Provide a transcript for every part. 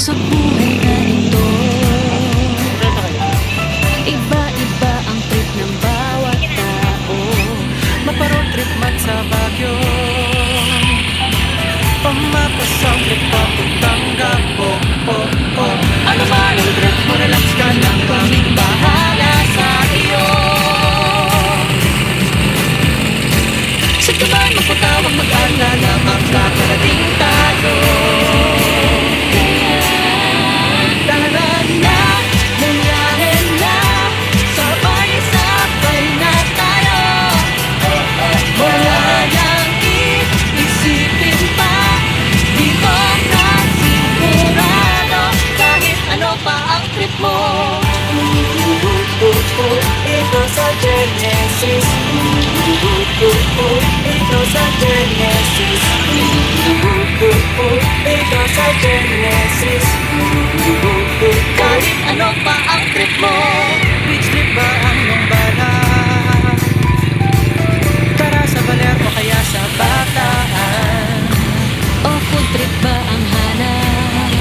Sa buhay na ito, iba-iba ang trip ng bawat tao. Maparoad trip man sa Baguio, pamapasang trip papuntang Gapo. Ano man ang trip mo, relax ka lang, kaming bahala sa iyo. Saan ka man magpatawag, mag-alala, magkakarating tayo. Ito sa Genesis, ito sa Genesis, ito sa Genesis. Kahit ano pa ang trip mo, beach trip ba ang Numbala? Tara sa Baler o kaya sa Bataan, O food trip ba ang hanap?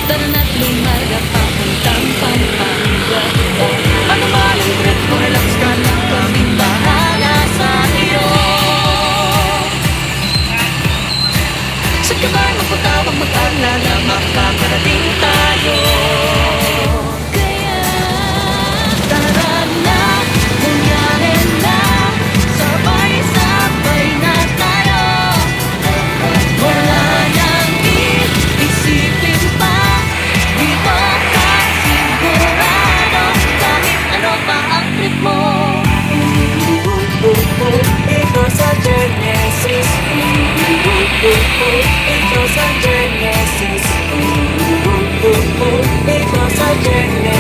Tara na't lumarga papuntang Pampanga. ano man ang trip mo, relax ka lang, kaming bahala sa iyo. Saan ka man magpatawag, mag-alala, makakarating tayo. Kaya Tara na, bumiyahe na, sabay-sabay na tayo. Wala nang iisipin pa, dito ka sigurado, kahit ano pa ang trip mo. Ito sa Genesis, ito sa Genesis, ito sa Genesis.